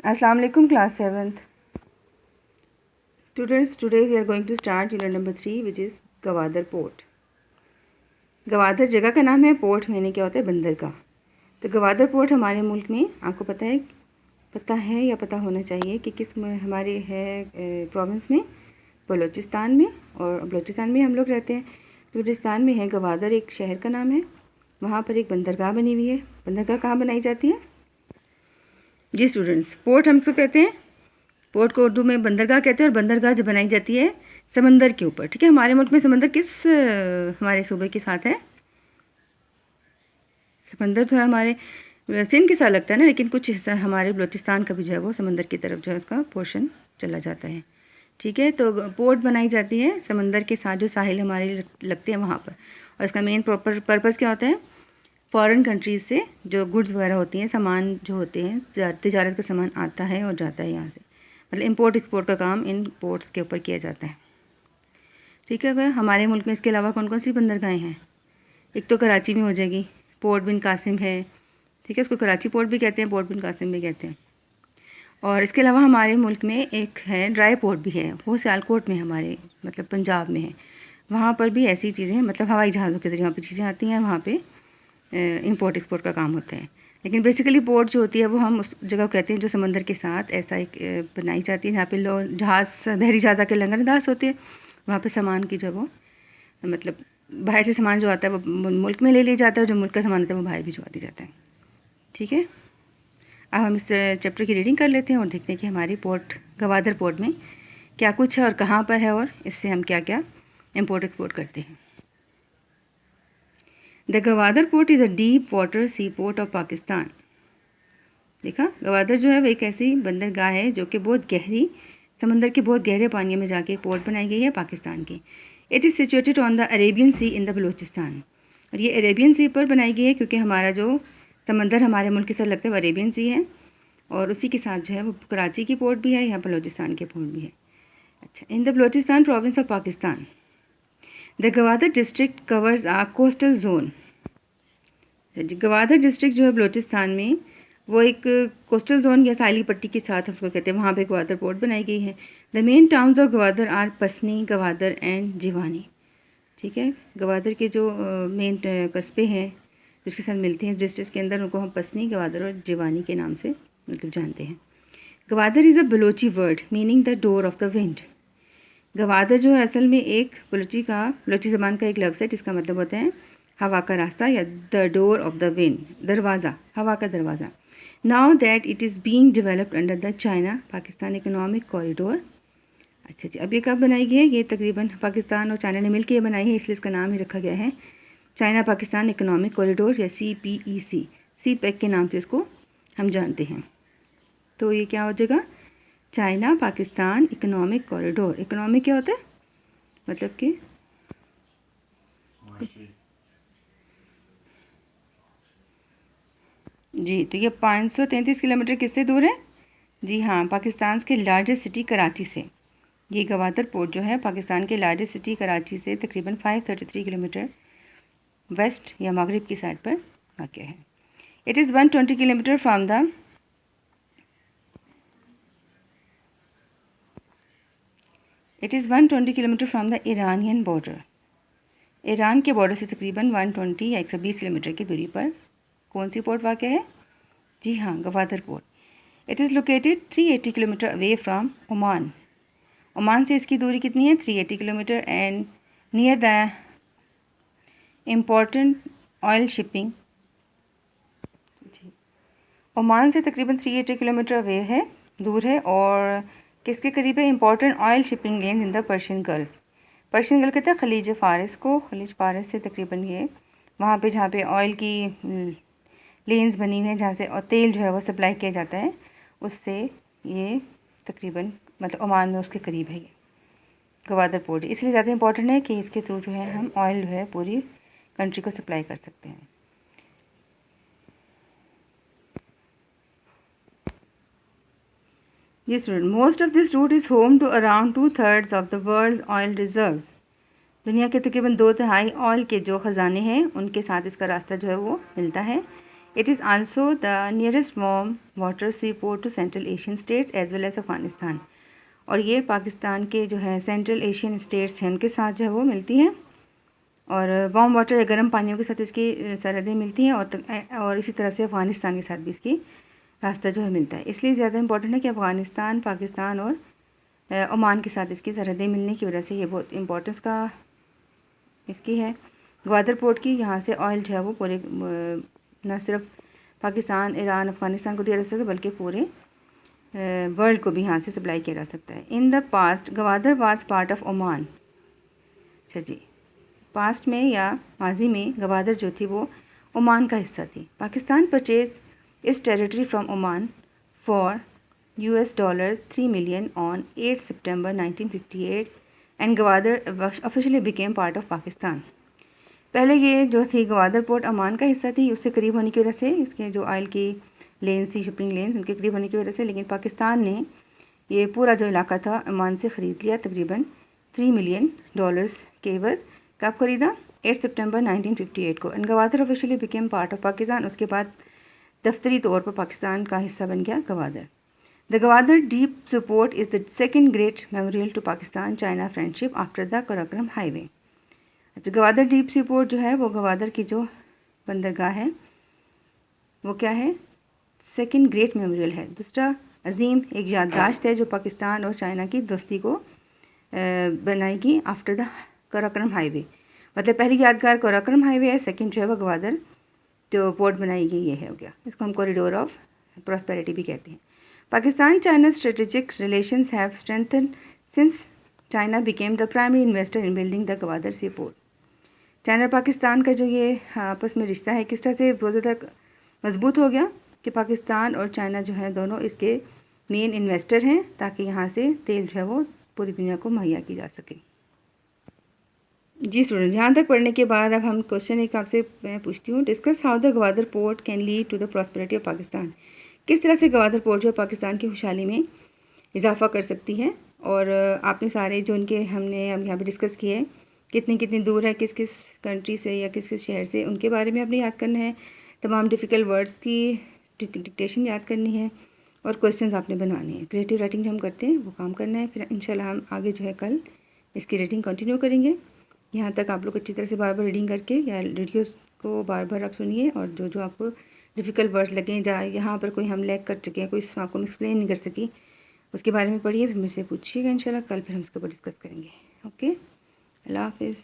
Assalamu alaikum class 7th. Students, today we are going to start unit number 3 which is Gwadar port. Gwadar जगह का नाम है, port मैंने क्या होता है बंदरगाह. तो गवादर पोर्ट हमारे मुल्क में आपको पता है या पता होना चाहिए कि किस में हमारे है प्रोविंस में, बलूचिस्तान में. और बलूचिस्तान में हम लोग रहते हैं. बलूचिस्तान में है गवादर, एक शहर का नाम है. वहाँ पर एक बंदरगाह बनी हुई है. बंदरगाह कहाँ बनाई जाती है जी स्टूडेंट्स? पोर्ट हम इसको कहते हैं. पोर्ट को उर्दू में बंदरगाह कहते हैं. और बंदरगाह जब बनाई जाती है समंदर के ऊपर. ठीक है, हमारे मुल्क में समंदर किस हमारे सूबे के साथ है? समंदर तो हमारे सिंध के साथ लगता है ना, लेकिन कुछ हिस्सा हमारे बलूचिस्तान का भी जो है वो समंदर की तरफ जो है उसका पोर्शन चला जाता है. ठीक है, तो पोर्ट बनाई जाती है समंदर के साथ, जो साहिल हमारे लगते हैं वहाँ पर. और इसका मेन पर्पज़ क्या होता है? फॉरेन कंट्रीज़ से जो गुड्स वगैरह होती हैं, सामान जो होते हैं, तिजारत का सामान आता है और जाता है यहाँ से. मतलब इंपोर्ट एक्सपोर्ट का काम इन पोर्ट्स के ऊपर किया जाता है. ठीक है, हमारे मुल्क में इसके अलावा कौन कौन सी बंदरगाहें हैं? एक तो कराची में हो जाएगी, पोर्ट बिन कासिम है. ठीक है, उसको कराची पोर्ट भी कहते हैं, पोर्ट बिन कासिम भी कहते हैं. और इसके अलावा हमारे मुल्क में एक है ड्राई पोर्ट भी है, वो सियालकोट में हमारे मतलब पंजाब में है. वहाँ पर भी ऐसी चीज़ें, मतलब हवाई जहाज़ों के ज़रिए वहाँ पर चीज़ें आती हैं, वहाँ पर इंपोर्ट एक्सपोर्ट का काम होता है. लेकिन बेसिकली पोर्ट जो होती है वो हम उस जगह को कहते हैं जो समंदर के साथ ऐसा एक बनाई जाती है जहाँ पे लोग जहाज़ बहरी जहाज़ के लंगर अंदाज होते हैं. वहाँ पे सामान की जो वो मतलब बाहर से सामान जो आता है वो मुल्क में ले लिया जाता है, और जो मुल्क का सामान आता है वो बाहर भिजवा दिया जाता है. ठीक है, अब हम इस चैप्टर की रीडिंग कर लेते हैं और देखते हैं कि हमारी पोर्ट गवादर पोर्ट में क्या कुछ है और कहाँ पर है, और इससे हम क्या क्या इम्पोर्ट एक्सपोर्ट करते हैं. The Gwadar port is a deep water sea port of Pakistan. देखा, गवादर जो है वो एक ऐसी बंदरगाह है जो कि बहुत गहरी समंदर के बहुत गहरे पानी में जाके एक पोर्ट बनाई गई है पाकिस्तान की. It is situated on the Arabian sea in the Balochistan. और ये अरेबियन सी पर बनाई गई है क्योंकि हमारा जो समंदर हमारे मुल्क के साथ लगता है वो अरेबियन सी है. और उसी के साथ जो है वो कराची की पोर्ट भी है, यहाँ बलूचिस्तान की पोर्ट भी है. अच्छा, in the Balochistan province of Pakistan the Gwadar district covers a coastal zone. Gwadar district जो है बलूचिस्तान में वो एक कोस्टल जोन या साहिली पट्टी के साथ उसको कहते हैं. वहाँ पे गवादर पोर्ट बनाई गई है. The main towns of Gwadar are Pasni, Gwadar and Jiwani. ठीक है, गवादर के जो मेन कस्बे हैं जिसके साथ मिलते हैं डिस्ट्रिक्ट के अंदर, उनको हम पसनी, गवादर और जिवानी के नाम से मतलब जानते हैं. Gwadar is a Balochi word meaning the door of the wind. Gwadar जो है असल में एक बलोची ज़बान का एक लफ्ज़ है जिसका मतलब होता है हवा का रास्ता या the door of the wind, दरवाज़ा, हवा का दरवाज़ा. Now that it is being developed under the China Pakistan economic corridor. अच्छा जी, अब ये कब बनाई गई है? ये तकरीबन पाकिस्तान और चाइना ने मिलकर ये बनाई है, इसलिए इसका नाम ही रखा गया है चाइना पाकिस्तान इकोनॉमिक कॉरिडोर या CPEC. CPEC के नाम से इसको हम जानते हैं. तो ये क्या हो जाएगा? China Pakistan economic corridor. Economic क्या होता है? मतलब कि जी, तो ये 533 किलोमीटर किससे दूर है? जी हाँ, पाकिस्तान के लार्जेस्ट सिटी कराची से. ये गवादर पोर्ट जो है पाकिस्तान के लार्जेस्ट सिटी कराची से तकरीबन 533 किलोमीटर वेस्ट या मगरिब की साइड पर वाक़ है. It is 120 kilometre from the Iranian border. Iran के बॉर्डर से तकरीबन 120 या 120 किलोमीटर की दूरी पर कौन सी पोर्ट वाक़ है? जी हाँ, Gwadar port. It is located 380 kilometre away from Oman. Oman से इसकी दूरी कितनी है? 380 kilometre. And near the important oil shipping. Oman से तकरीबन 380 किलोमीटर अवे है, दूर है. और किसके करीब है? Important oil shipping lens in the Persian gulf. Persian gulf कहते हैं खलीज फ़ारिस को. खलीज फ़ारिस से तकरीबन ये वहाँ पे जहाँ पे ऑयल की लेन्स बनी हुई हैं जहाँ से और तेल जो है वो सप्लाई किया जाता है, उससे ये तकरीबन मतलब ओमान में उसके करीब है ये गवादर पोर्ट. इसलिए ज़्यादा इंपॉर्टेंट है कि इसके थ्रू जो है हम ऑयल जो है पूरी कंट्री को सप्लाई कर सकते हैं. जी student, most of this route is home to around 2/3 of the world oil reserves. दुनिया के तकरीबन 2/3 ऑयल के जो ख़जाने हैं उनके साथ इसका रास्ता जो है वो मिलता है. It is also the nearest warm water sea port to central Asian states as well as Afghanistan. और ये पाकिस्तान के जो है सेंट्रल एशियन स्टेट्स हैं उनके साथ जो है वो मिलती हैं, और वार्म वाटर या गर्म पानियों के साथ इसकी सरहदें मिलती हैं, और इसी तरह से अफ़गानिस्तान के साथ भी इसकी रास्ता जो है मिलता है। इसलिए ज़्यादा इंपॉर्टेंट है कि अफ़गानिस्तान, पाकिस्तान और ओमान के साथ इसकी सरहदें मिलने की वजह से ये बहुत इम्पोर्टेंस का इसकी है ग्वादर पोर्ट की। यहाँ से ऑयल जो है वो पूरे न सिर्फ पाकिस्तान, ईरान, अफ़गानिस्तान को दिया जा सकता है बल्कि पूरे वर्ल्ड को भी यहाँ से सप्लाई किया जा सकता है। In the past Gwadar was part of Oman. अच्छा जी, पास्ट में या माजी में ग्वादर जो थी वो ओमान का हिस्सा थी। पाकिस्तान परचेज इस territory from Oman for $3 million on 8 September 1958 and Gwadar officially became part of Pakistan. पहले ये जो थी ग्वादर पोर्ट ओमान का हिस्सा थी, उससे करीब होने की वजह से, इसके जो ऑयल की लेन्स थी, शिपिंग लेन्स, उनके करीब होने की वजह से, लेकिन पाकिस्तान ने ये पूरा जो इलाका था ओमान से ख़रीद लिया तकरीबन $3 million के एवज़। कब ख़रीदा? 8 सितंबर 1958 को। And Gwadar officially became part of Pakistan. उसके बाद दफ्तरी तौर पर पाकिस्तान का हिस्सा बन गया Gwadar. The Gwadar deep sea port is the second great memorial to Pakistan China friendship after the Karakoram highway. अच्छा, ग्वादर डीप सपोर्ट जो है वो ग्वादर की जो बंदरगाह है वो क्या है? सेकेंड ग्रेट मेमोरियल है, दूसरा अजीम एक याददाश्त है जो पाकिस्तान और चाइना की दोस्ती को बनाएगी आफ्टर द कराकोरम हाईवे। मतलब पहली यादगार कराकोरम हाईवे है, सेकंड जो है वो ग्वादर जो पोर्ट बनाई गई ये है हो गया। इसको हम कॉरिडोर ऑफ प्रॉस्पेरिटी भी कहते हैं। Pakistan China strategic relations have strengthen since China became the primary investor in building the Gwadar sea port. China और पाकिस्तान का जो ये आपस में रिश्ता है किस तरह से बहुत ज़्यादा मजबूत हो गया कि पाकिस्तान और चाइना जो है दोनों इसके मेन इन्वेस्टर हैं, ताकि यहाँ से तेल जो है वो पूरी दुनिया को मुहैया की जा सके। जी स्टूडेंट, यहाँ तक पढ़ने के बाद अब हम क्वेश्चन एक आपसे मैं पूछती हूँ, discuss how the Gwadar port can lead to the prosperity of Pakistan. किस तरह से ग्वादर पोर्ट जो है पाकिस्तान की खुशहाली में इजाफा कर सकती है। और आपने सारे जो उनके हमने अब यहाँ पे डिस्कस किए, कितनी कितनी दूर है किस किस कंट्री से या किस किस शहर से, उनके बारे में आपने याद करना है। तमाम डिफ़िकल्ट वर्ड्स की डिक्टेशन याद करनी है और क्वेश्चंस आपने बनाने हैं। क्रिएटिव राइटिंग जो हम करते हैं वो काम करना है। फिर इंशाल्लाह हम आगे जो है कल इसकी रीडिंग कंटिन्यू करेंगे। यहाँ तक आप लोग अच्छी तरह से बार बार रीडिंग करके या वीडियोस को बार बार आप सुनिए, और जो जो आपको डिफ़िकल्ट वर्ड्स लगें, जहाँ यहाँ पर कोई हम लैग कर चुके हैं, कोई आपको एक्सप्लेन नहीं कर सकी, उसके बारे में पढ़िए, फिर मुझसे पूछिएगा। इंशाल्लाह कल फिर हम इसके ऊपर डिस्कस करेंगे। ओके, अल्लाह हाफिज़।